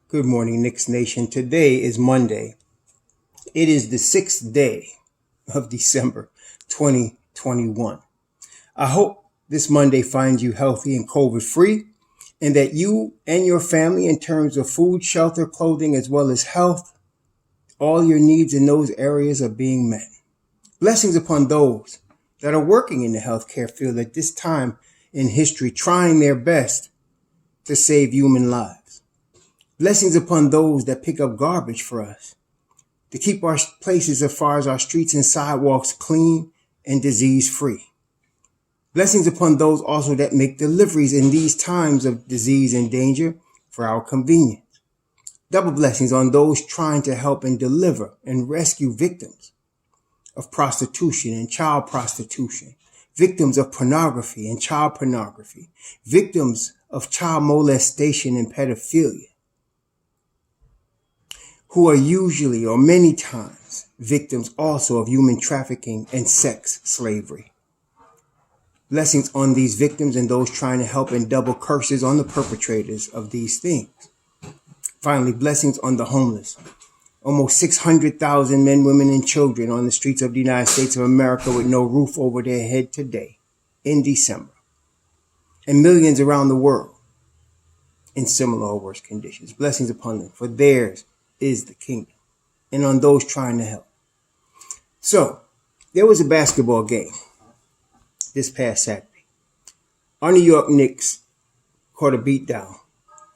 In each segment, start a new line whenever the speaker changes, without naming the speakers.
Good morning, Knicks Nation. Today is Monday. It is the 6th day of December 2021. I hope this Monday finds you healthy and COVID-free, and that you and your family, in terms of food, shelter, clothing, as well as health, all your needs in those areas are being met. Blessings upon those that are working in the healthcare field at this time in history, trying their best to save human lives. Blessings upon those that pick up garbage for us, to keep our places as far as our streets and sidewalks clean and disease-free. Blessings upon those also that make deliveries in these times of disease and danger for our convenience. Double blessings on those trying to help and deliver and rescue victims of prostitution and child prostitution, victims of pornography and child pornography, victims of child molestation and pedophilia, who are usually or many times victims also of human trafficking and sex slavery. Blessings on these victims and those trying to help, and double curses on the perpetrators of these things. Finally, blessings on the homeless. Almost 600,000 men, women, and children on the streets of the United States of America with no roof over their head today in December. And millions around the world in similar or worse conditions. Blessings upon them, for theirs is the kingdom, and on those trying to help. So, there was a basketball game this past Saturday. Our New York Knicks caught a beatdown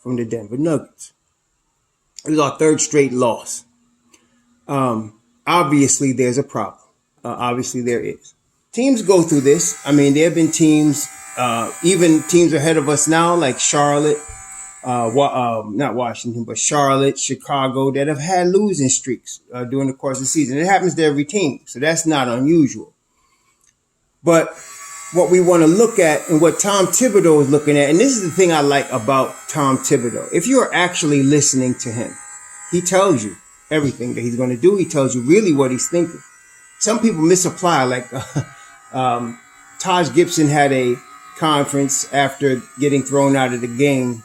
from the Denver Nuggets. It was our third straight loss. Obviously, there's a problem. Obviously, there is. Teams go through this. I mean, there have been teams, even teams ahead of us now, like Charlotte, not Washington, but Charlotte, Chicago, that have had losing streaks during the course of the season. It happens to every team, so that's not unusual. But what we want to look at, and what Tom Thibodeau is looking at, and this is the thing I like about Tom Thibodeau. If you're actually listening to him, he tells you everything that he's going to do. He tells you really what he's thinking. Some people misapply, like Taj Gibson had a conference after getting thrown out of the game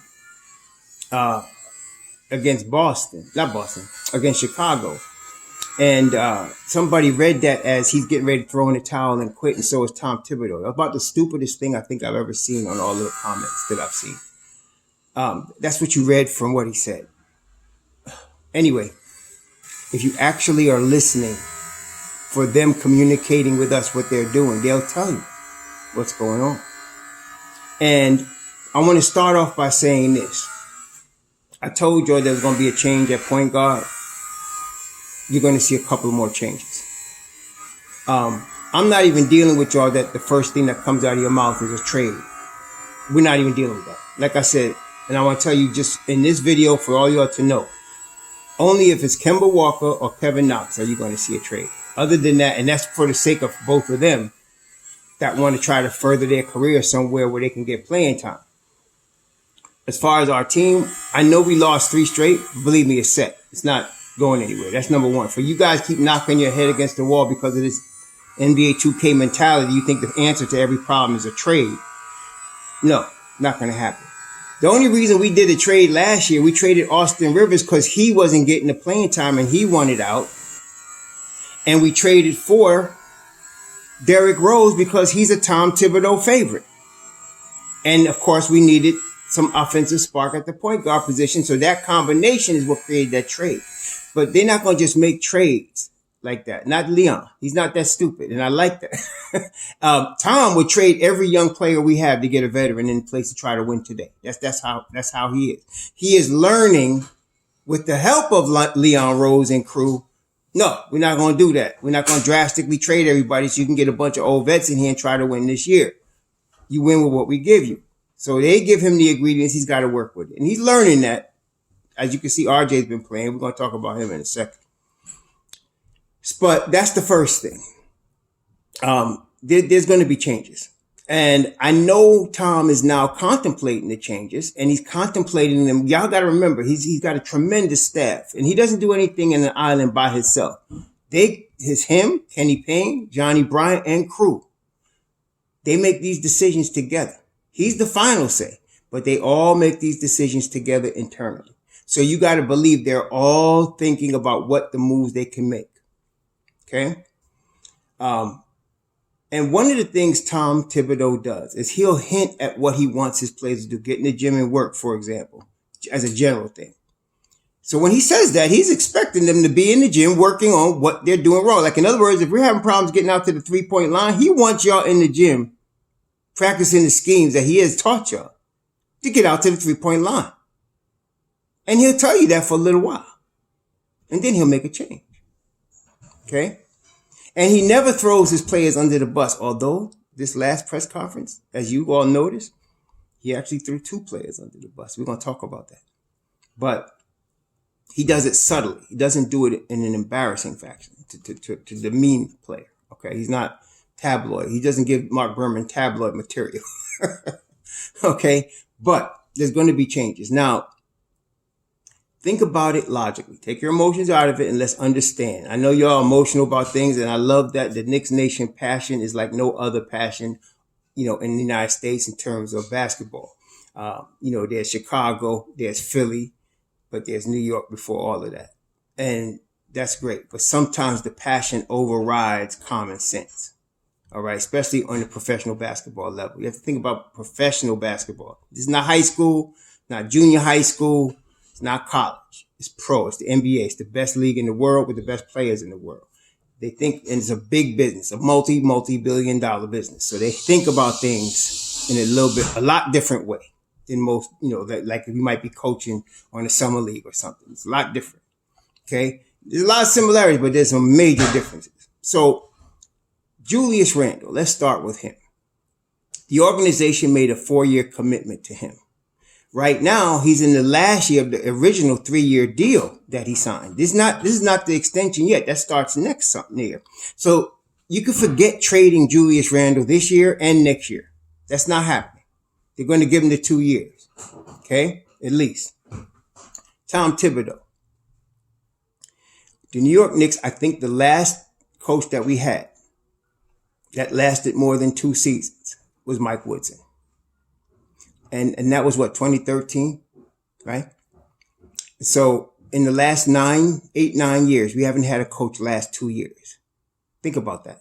against against Chicago. And somebody read that as he's getting ready to throw in the towel and quit, and so is Tom Thibodeau. That's about the stupidest thing I think I've ever seen on all of the comments that I've seen. That's what you read from what he said. Anyway, if you actually are listening for them communicating with us what they're doing, they'll tell you what's going on. And I want to start off by saying this. I told you there was going to be a change at point guard. You're going to see a couple more changes. I'm not even dealing with y'all that the first thing that comes out of your mouth is a trade. We're not even dealing with that. Like I said, and I want to tell you just in this video for all y'all to know, only if it's Kemba Walker or Kevin Knox are you going to see a trade. Other than that, and that's for the sake of both of them that want to try to further their career somewhere where they can get playing time. As far as our team, I know we lost 3 straight. Believe me, it's set. It's not going anywhere. That's number one. For you guys keep knocking your head against the wall because of this NBA 2K mentality, you think the answer to every problem is a trade. No, not going to happen. The only reason we did a trade last year, we traded Austin Rivers because he wasn't getting the playing time and he wanted out. And we traded for Derrick Rose because he's a Tom Thibodeau favorite. And of course, we needed some offensive spark at the point guard position. So that combination is what created that trade. But they're not going to just make trades like that. Not Leon. He's not that stupid. And I like that. Tom would trade every young player we have to get a veteran in place to try to win today. That's how he is. He is learning with the help of Leon Rose and crew. No, we're not going to do that. We're not going to drastically trade everybody so you can get a bunch of old vets in here and try to win this year. You win with what we give you. So they give him the ingredients he's got to work with. And he's learning that. As you can see, RJ's been playing. We're going to talk about him in a second. But that's the first thing. There's going to be changes. And I know Tom is now contemplating the changes, and he's contemplating them. Y'all got to remember, he's got a tremendous staff, and he doesn't do anything in an island by himself. Him, Kenny Payne, Johnny Bryant, and crew. They make these decisions together. He's the final say, but they all make these decisions together internally. So you got to believe they're all thinking about what the moves they can make. Okay. And one of the things Tom Thibodeau does is he'll hint at what he wants his players to do, get in the gym and work, for example, as a general thing. So when he says that, he's expecting them to be in the gym working on what they're doing wrong. Like, in other words, if we're having problems getting out to the 3-point line, he wants y'all in the gym practicing the schemes that he has taught y'all to get out to the 3-point line. And he'll tell you that for a little while. And then he'll make a change. Okay? And he never throws his players under the bus. Although this last press conference, as you all noticed, he actually threw 2 players under the bus. We're going to talk about that. But he does it subtly. He doesn't do it in an embarrassing fashion to demean the player. Okay? He's not tabloid. He doesn't give Mark Berman tabloid material. Okay? But there's going to be changes. Now, think about it logically. Take your emotions out of it and let's understand. I know y'all emotional about things, and I love that the Knicks Nation passion is like no other passion, in the United States in terms of basketball. There's Chicago, there's Philly, but there's New York before all of that. And that's great. But sometimes the passion overrides common sense. All right, especially on the professional basketball level. You have to think about professional basketball. This is not high school, not junior high school. It's not college. It's pro. It's the NBA. It's the best league in the world with the best players in the world. They think, and it's a big business, a multi-billion dollar business. So they think about things in a lot different way than most, like if you might be coaching on a summer league or something. It's a lot different. Okay. There's a lot of similarities, but there's some major differences. So Julius Randle, let's start with him. The organization made a 4-year commitment to him. Right now, he's in the last year of the original 3-year deal that he signed. This is not the extension yet. That starts next year. So you can forget trading Julius Randle this year and next year. That's not happening. They're going to give him the 2 years. Okay? At least. Tom Thibodeau. The New York Knicks, I think the last coach that we had that lasted more than 2 seasons was Mike Woodson. And that was 2013, right? So in the last 9 years, we haven't had a coach last 2 years. Think about that.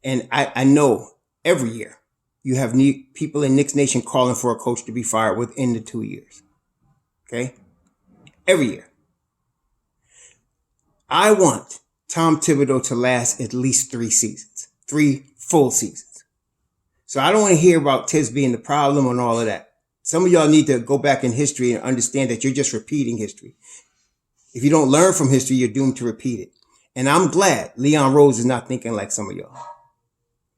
And I know every year you have people in Knicks Nation calling for a coach to be fired within the 2 years. Okay? Every year. I want Tom Thibodeau to last at least 3 seasons, 3 full seasons. So I don't want to hear about Thibs being the problem and all of that. Some of y'all need to go back in history and understand that you're just repeating history. If you don't learn from history, you're doomed to repeat it. And I'm glad Leon Rose is not thinking like some of y'all.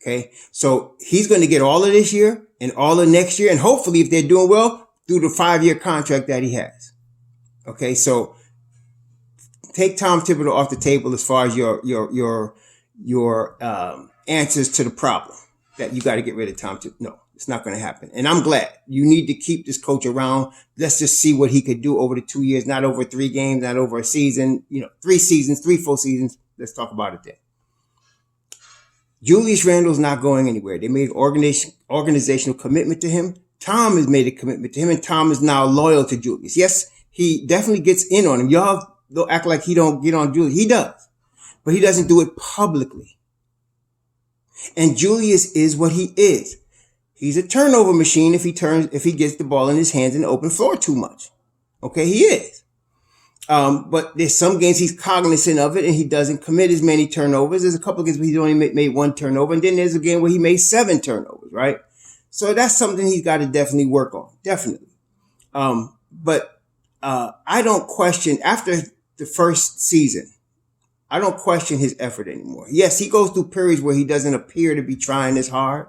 Okay. So he's going to get all of this year and all of next year. And hopefully if they're doing well, through the 5-year contract that he has. Okay. So take Tom Thibodeau off the table as far as your answers to the problem. That you got to get rid of Tom Thibodeau. No, it's not going to happen. And I'm glad. You need to keep this coach around. Let's just see what he could do over the 2 years, not over 3 games, not over a season, 3 seasons, 3 full seasons. Let's talk about it then. Julius Randle's not going anywhere. They made organizational commitment to him. Tom has made a commitment to him, and Tom is now loyal to Julius. Yes, he definitely gets in on him. Y'all don't act like he don't get on Julius. He does. But he doesn't do it publicly. And Julius is what he is. He's a turnover machine if he gets the ball in his hands in the open floor too much. Okay, he is. But there's some games he's cognizant of it and he doesn't commit as many turnovers. There's a couple of games where he only made 1 turnover, and then there's a game where he made 7 turnovers, right? So that's something he's got to definitely work on. Definitely. But I don't question, after the first season, I don't question his effort anymore. Yes, he goes through periods where he doesn't appear to be trying as hard,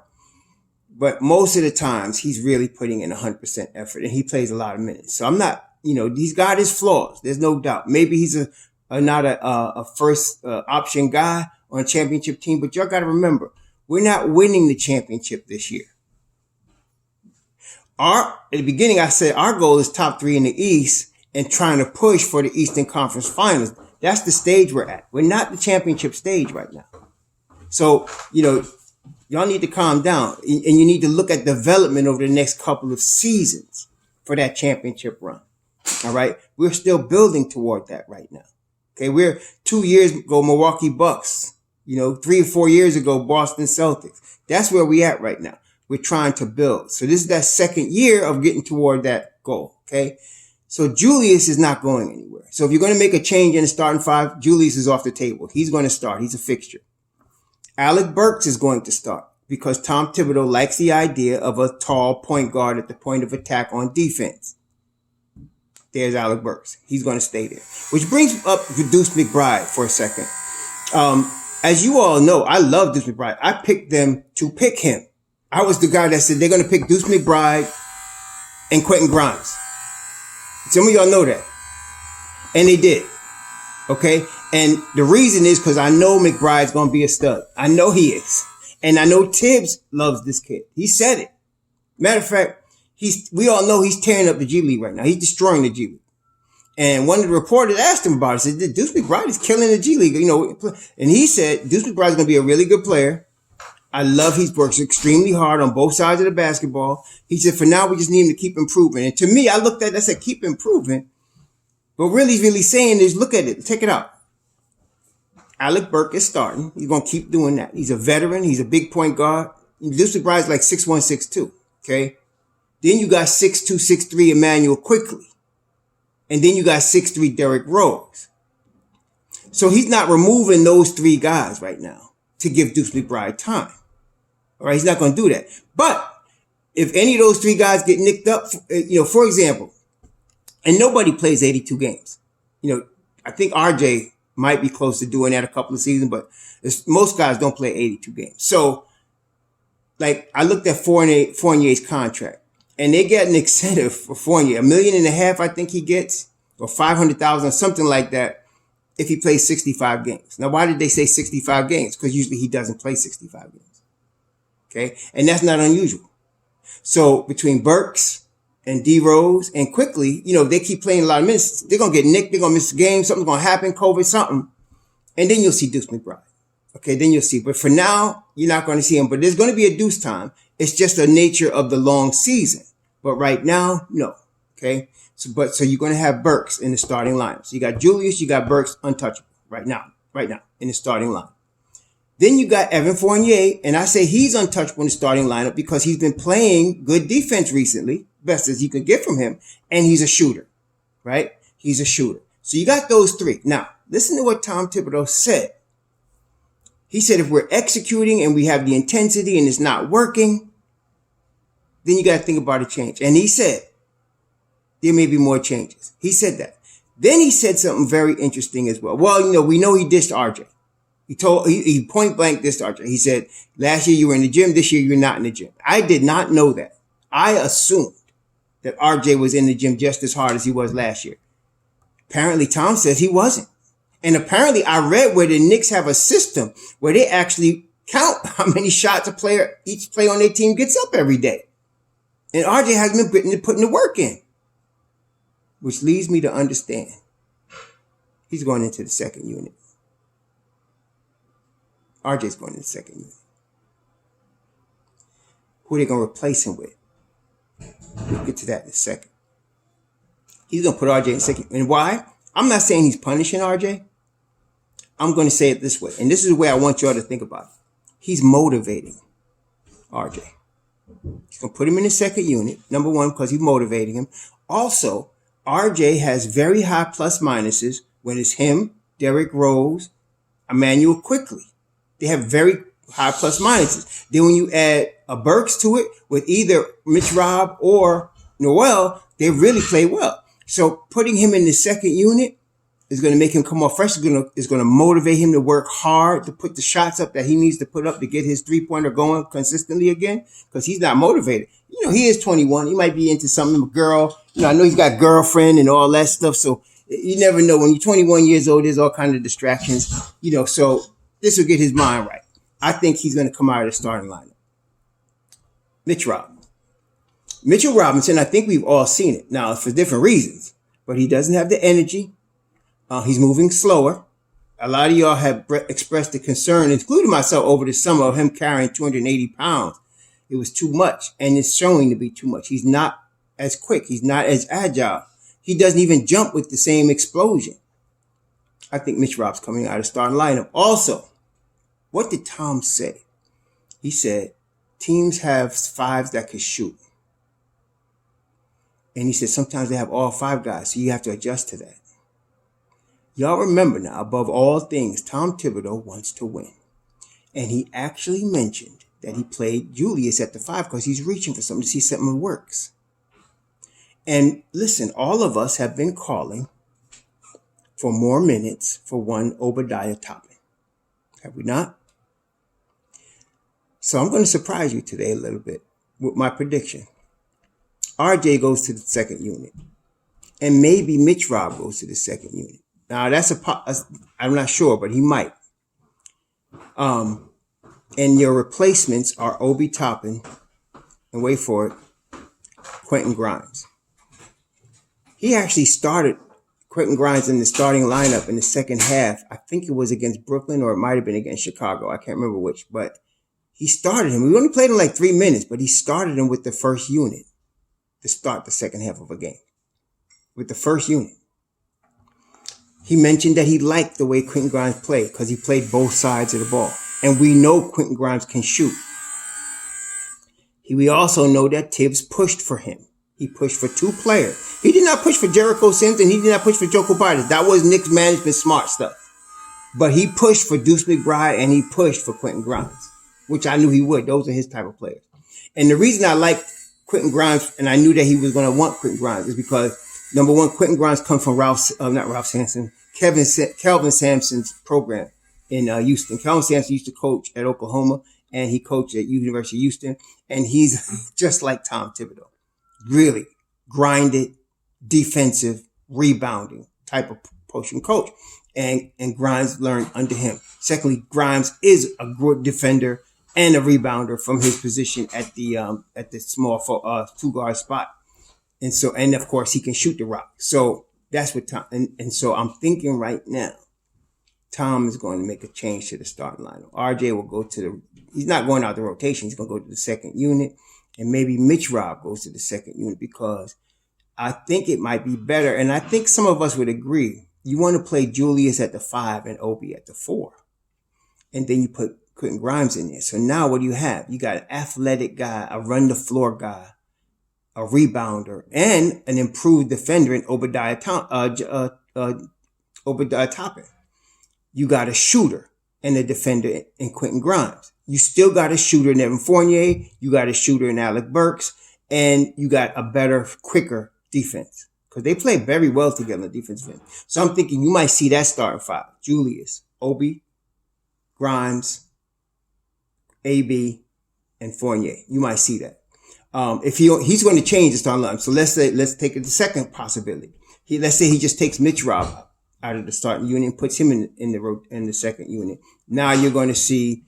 but most of the times he's really putting in 100% effort, and he plays a lot of minutes. So I'm not, he's got his flaws. There's no doubt. Maybe he's not a first option guy on a championship team, but y'all got to remember, we're not winning the championship this year. At the beginning, I said our goal is top 3 in the East and trying to push for the Eastern Conference Finals. That's the stage we're at. We're not the championship stage right now. So, y'all need to calm down, and you need to look at development over the next couple of seasons for that championship run. All right. We're still building toward that right now. Okay. We're 2 years ago, Milwaukee Bucks, 3 or 4 years ago, Boston Celtics. That's where we at right now. We're trying to build. So this is that second year of getting toward that goal. Okay. So Julius is not going anywhere. So if you're going to make a change in the starting five, Julius is off the table. He's going to start. He's a fixture. Alec Burks is going to start because Tom Thibodeau likes the idea of a tall point guard at the point of attack on defense. There's Alec Burks. He's going to stay there. Which brings up Deuce McBride for a second. As you all know, I love Deuce McBride. I picked them to pick him. I was the guy that said they're going to pick Deuce McBride and Quentin Grimes. Some of y'all know that. And they did. Okay? And the reason is because I know McBride's going to be a stud. I know he is. And I know Thibs loves this kid. He said it. Matter of fact, we all know he's tearing up the G League right now. He's destroying the G League. And one of the reporters asked him about it. Said, Deuce McBride is killing the G League. And he said, Deuce McBride is going to be a really good player. I love he works extremely hard on both sides of the basketball. He said, for now, we just need him to keep improving. And to me, I looked at it, I said, keep improving. But really saying is, look at it. Check it out. Alec Burke is starting. He's going to keep doing that. He's a veteran. He's a big point guard. Deuce McBride is like 6'1", 6'2". Okay. Then you got 6'2", 6'3" Emmanuel Quickly. And then you got 6'3" Derrick Rose. So he's not removing those three guys right now to give Deuce McBride time. All right, he's not going to do that. But if any of those three guys get nicked up, for example, and nobody plays 82 games. I think RJ might be close to doing that a couple of seasons, but most guys don't play 82 games. So, like, I looked at Fournier's contract, and they get an incentive for Fournier, $1.5 million, I think he gets, or $500,000, something like that, if he plays 65 games. Now, why did they say 65 games? Because usually he doesn't play 65 games. Okay? And that's not unusual. So between Burks and D Rose and Quickly, they keep playing a lot of minutes. They're going to get nicked. They're going to miss a game. Something's going to happen, COVID, something. And then you'll see Deuce McBride. Okay, then you'll see. But for now, you're not going to see him. But there's going to be a Deuce time. It's just the nature of the long season. But right now, no. Okay? So you're going to have Burks in the starting lineup. So you got Julius, you got Burks untouchable right now in the starting lineup. Then you got Evan Fournier, and I say he's untouchable in the starting lineup because he's been playing good defense recently, best as you could get from him, and he's a shooter, right? He's a shooter. So you got those three. Now, listen to what Tom Thibodeau said. He said if we're executing and we have the intensity and it's not working, then you got to think about a change. And he said there may be more changes. He said that. Then he said something very interesting as well. Well, we know he dished RJ. He point blank dissed RJ. He said, last year you were in the gym. This year you're not in the gym. I did not know that. I assumed that RJ was in the gym just as hard as he was last year. Apparently Tom says he wasn't. And apparently I read where the Knicks have a system where they actually count how many shots each player on their team gets up every day. And RJ hasn't been putting the work in. Which leads me to understand he's going into the second unit. RJ's going in the second unit. Who are they going to replace him with? We'll get to that in a second. He's going to put RJ in second. And why? I'm not saying he's punishing RJ. I'm going to say it this way. And this is the way I want y'all to think about it. He's motivating RJ. He's going to put him in the second unit. Number one, because he's motivating him. Also, RJ has very high plus minuses when it's him, Derrick Rose, Emmanuel Quickly. They have very high plus minuses. Then when you add a Burks to it with either Mitch Robb or Noel, they really play well. So putting him in the second unit is going to make him come off fresh. It's going to motivate him to work hard to put the shots up that he needs to put up to get his three-pointer going consistently again because he's not motivated. He is 21. He might be into something, a girl. I know he's got a girlfriend and all that stuff. So you never know. When you're 21 years old, there's all kinds of distractions, so this will get his mind right. I think he's going to come out of the starting lineup. Mitchell Robinson, I think we've all seen it. Now, for different reasons. But he doesn't have the energy. He's moving slower. A lot of y'all have expressed the concern, including myself, over the summer of him carrying 280 pounds. It was too much, and it's showing to be too much. He's not as quick. He's not as agile. He doesn't even jump with the same explosion. I think Mitch Rob's coming out of starting lineup. Also, what did Tom say? He said, teams have fives that can shoot. And he said sometimes they have all five guys, so you have to adjust to that. Y'all remember now, above all things, Tom Thibodeau wants to win. And he actually mentioned that he played Julius at the five because he's reaching for something to see something that works. And listen, all of us have been calling for more minutes for one Obadiah Toppin. Have we not? So I'm going to surprise you today a little bit with my prediction. RJ goes to the second unit. And maybe Mitch Rob goes to the second unit. Now, I'm not sure, but he might. And your replacements are Obi Toppin, and wait for it, Quentin Grimes. He actually started Quentin Grimes in the starting lineup in the second half. I think it was against Brooklyn, or it might have been against Chicago. I can't remember which, but he started him. We only played him like 3 minutes, but he started him with the first unit to start the second half of a game. With the first unit. He mentioned that he liked the way Quentin Grimes played because he played both sides of the ball. And we know Quentin Grimes can shoot. We also know that Thibs pushed for him. He pushed for two players. He did not push for Jericho Sims and he did not push for Joe Cobardes. That was Knicks management smart stuff. But he pushed for Deuce McBride and he pushed for Quentin Grimes, which I knew he would. Those are his type of players. And the reason I liked Quentin Grimes and I knew that he was going to want Quentin Grimes is because, number one, Quentin Grimes comes from Kelvin Sampson's program in Houston. Kelvin Sampson used to coach at Oklahoma and he coached at University of Houston. And he's just like Tom Thibodeau. Really grinded, defensive, rebounding type of potion coach. And Grimes learned under him. Secondly, Grimes is a good defender and a rebounder from his position at the small two guard spot. And of course he can shoot the rock. So that's what Tom, and so I'm thinking right now, Tom is going to make a change to the starting lineup. RJ will go he's not going out the rotation. He's going to go to the second unit. And maybe Mitch Rob goes to the second unit because I think it might be better. And I think some of us would agree. You want to play Julius at the 5 and Obi at the 4. And then you put Quentin Grimes in there. So now what do you have? You got an athletic guy, a run the floor guy, a rebounder, and an improved defender in Obadiah Toppin. You got a shooter and a defender in Quentin Grimes. You still got a shooter in Evan Fournier. You got a shooter in Alec Burks. And you got a better, quicker defense. Because they play very well together in the defensive end. So I'm thinking you might see that starting five. Julius, Obi, Grimes, AB, and Fournier. You might see that. If he's going to change the starting lineup. So let's take the second possibility. Let's say he just takes Mitch Rob out of the starting unit and puts him in the second unit. Now you're going to see,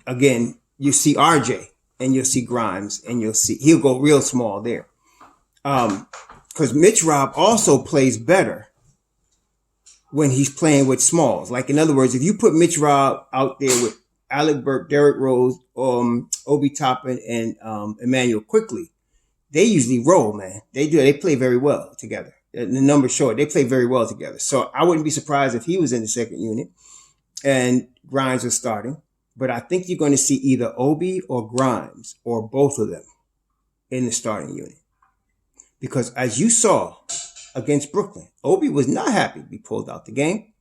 again, you see RJ and you'll see Grimes and he'll go real small there. Because Mitch Rob also plays better when he's playing with smalls. Like, in other words, if you put Mitch Rob out there with Alec Burke, Derrick Rose, Obi Toppin, and Emmanuel Quickly, they usually roll, man. They do. They play very well together. The numbers show it. They play very well together. So I wouldn't be surprised if he was in the second unit and Grimes was starting. But I think you're going to see either Obi or Grimes or both of them in the starting unit. Because as you saw against Brooklyn, Obi was not happy to be pulled out the game.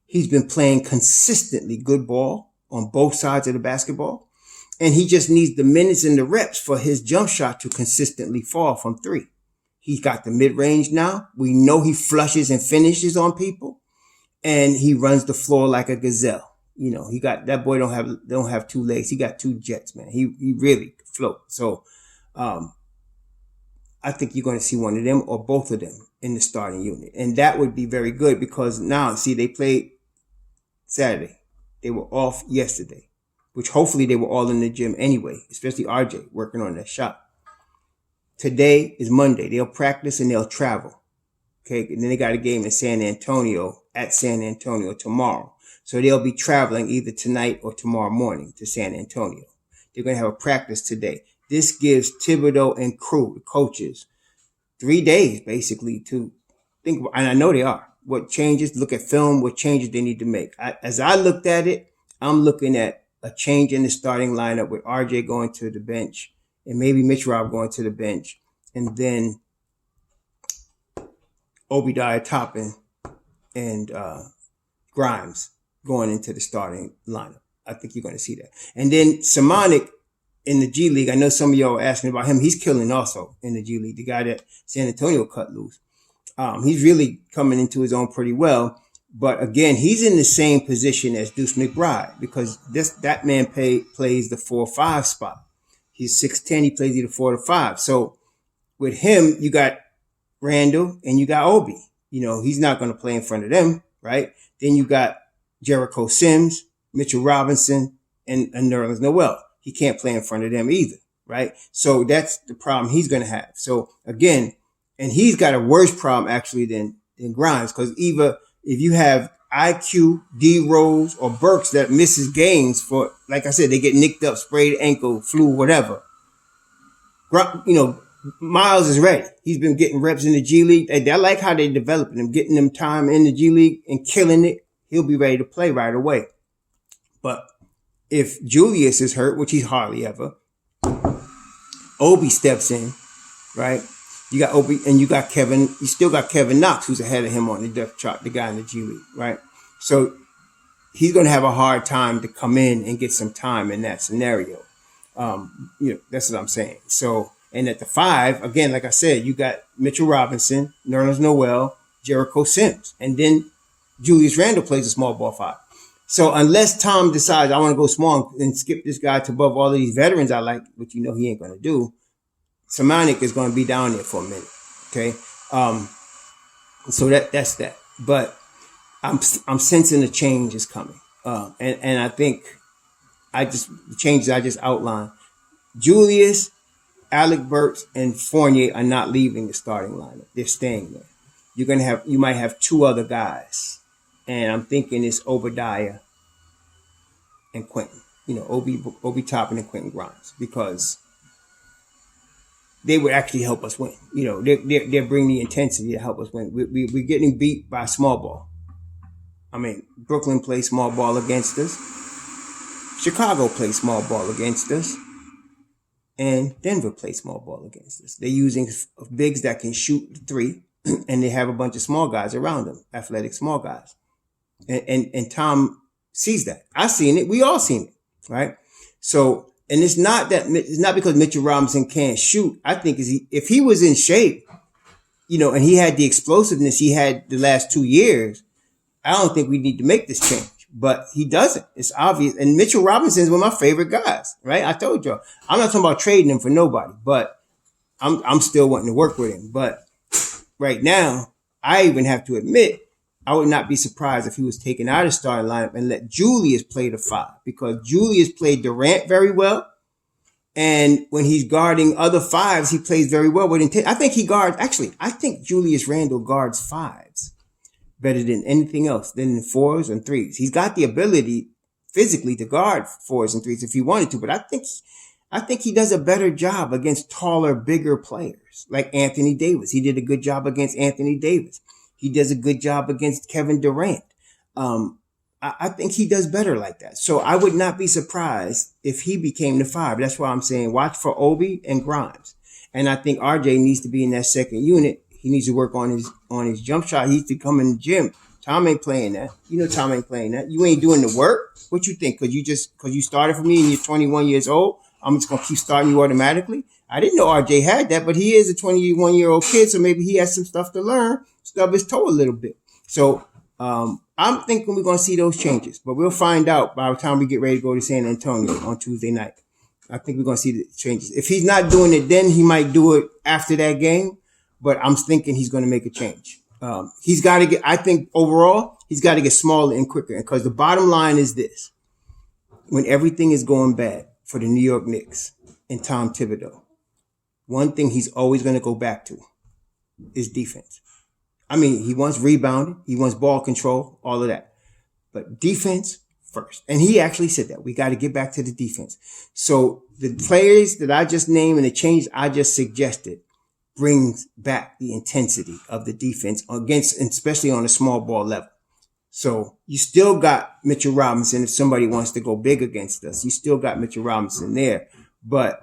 He's been playing consistently good ball on both sides of the basketball. And he just needs the minutes and the reps for his jump shot to consistently fall from 3. He's got the mid-range now. We know he flushes and finishes on people. And he runs the floor like a gazelle. He got that boy don't have 2 legs. He got 2 jets, man. He really float. So I think you're going to see one of them or both of them in the starting unit. And that would be very good because now, see, they played Saturday. They were off yesterday, which hopefully they were all in the gym anyway, especially RJ working on that shot. Today is Monday. They'll practice and they'll travel. Okay. And then they got a game in San Antonio tomorrow. So they'll be traveling either tonight or tomorrow morning to San Antonio. They're going to have a practice today. This gives Thibodeau and crew, the coaches, 3 days basically to think about, and I know they are, what changes, look at film, what changes they need to make. As I looked at it, I'm looking at a change in the starting lineup with RJ going to the bench and maybe Mitch Rob going to the bench, and then Obadiah Toppin and Grimes going into the starting lineup. I think you're going to see that. And then Simonik in the G League, I know some of y'all are asking about him. He's killing also in the G League, the guy that San Antonio cut loose. He's really coming into his own pretty well. But again, he's in the same position as Deuce McBride because that man plays the 4-5 spot. He's 6'10". He plays either 4 to 5. So with him, you got Randall and you got Obi. He's not going to play in front of them, right? Then you got Jericho Sims, Mitchell Robinson, and Nerlens Noel. He can't play in front of them either, right? So that's the problem he's going to have. So again, and he's got a worse problem actually than Grimes because either if you have IQ, D Rose, or Burks that misses games for, like I said, they get nicked up, sprayed ankle, flu, whatever. Miles is ready. He's been getting reps in the G League. I like how they're developing him, getting him time in the G League and killing it. He'll be ready to play right away. But if Julius is hurt, which he's hardly ever, Obi steps in, right? You got Obi and you got Kevin. You still got Kevin Knox, who's ahead of him on the depth chart, the guy in the G League, right? So he's going to have a hard time to come in and get some time in that scenario. That's what I'm saying. So, and at the 5, again, like I said, you got Mitchell Robinson, Nerlens Noel, Jericho Sims, and then Julius Randle plays a small ball 5. So unless Tom decides I want to go small and skip this guy to above all of these veterans I like, which he ain't going to do, Simonik is going to be down there for a minute. Okay. So that's that. But I'm sensing a change is coming. And I think the changes I just outlined, Julius, Alec Burks, and Fournier are not leaving the starting lineup. They're staying there. You might have 2 other guys. And I'm thinking it's Obadiah and Quentin. Obi Toppin and Quentin Grimes, because they would actually help us win. They bring the intensity to help us win. We're getting beat by small ball. I mean, Brooklyn plays small ball against us. Chicago plays small ball against us. And Denver plays small ball against us. They're using bigs that can shoot the 3, and they have a bunch of small guys around them, athletic small guys. And Tom sees that. I've seen it. We all seen it, right? So, and it's not because Mitchell Robinson can't shoot. I think if he was in shape, and he had the explosiveness he had the last 2 years, I don't think we need to make this change. But he doesn't. It's obvious. And Mitchell Robinson is one of my favorite guys, right? I told y'all. I'm not talking about trading him for nobody, but I'm still wanting to work with him. But right now, I even have to admit, I would not be surprised if he was taken out of the starting lineup and let Julius play the 5, because Julius played Durant very well. And when he's guarding other 5s, he plays very well with intent. I think Julius Randle guards 5s better than anything else, than the 4s and 3s. He's got the ability physically to guard 4s and 3s if he wanted to, but I think he does a better job against taller, bigger players like Anthony Davis. He did a good job against Anthony Davis. He does a good job against Kevin Durant. I think he does better like that. So I would not be surprised if he became the 5. That's why I'm saying watch for Obi and Grimes. And I think RJ needs to be in that second unit. He needs to work on his jump shot. He needs to come in the gym. Tom ain't playing that. Tom ain't playing that. You ain't doing the work. What you think? Because you started for me and you're 21 years old, I'm just going to keep starting you automatically? I didn't know RJ had that, but he is a 21-year-old kid, so maybe he has some stuff to learn, stub his toe a little bit. So I'm thinking we're going to see those changes, but we'll find out by the time we get ready to go to San Antonio on Tuesday night. I think we're going to see the changes. If he's not doing it then, he might do it after that game, but I'm thinking he's going to make a change. He's got to get, I think overall, he's got to get smaller and quicker, because the bottom line is this. When everything is going bad for the New York Knicks and Tom Thibodeau, one thing he's always going to go back to is defense. I mean, he wants rebounding, he wants ball control, all of that. But defense first. And he actually said that. We got to get back to the defense. So the players that I just named and the changes I just suggested, brings back the intensity of the defense against, especially on a small ball level. So you still got Mitchell Robinson. If somebody wants to go big against us, you still got Mitchell Robinson there. But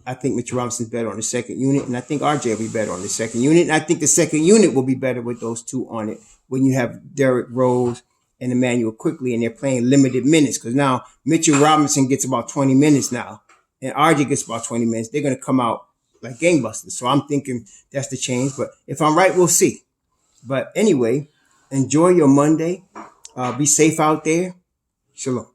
I think Mitchell Robinson's better on the second unit, and I think RJ will be better on the second unit. And I think the second unit will be better with those two on it when you have Derrick Rose and Emmanuel Quickly, and they're playing limited minutes. Because now Mitchell Robinson gets about 20 minutes now, and RJ gets about 20 minutes. They're going to come out like gangbusters. So I'm thinking that's the change. But if I'm right, we'll see. But anyway, enjoy your Monday. Be safe out there. Shalom.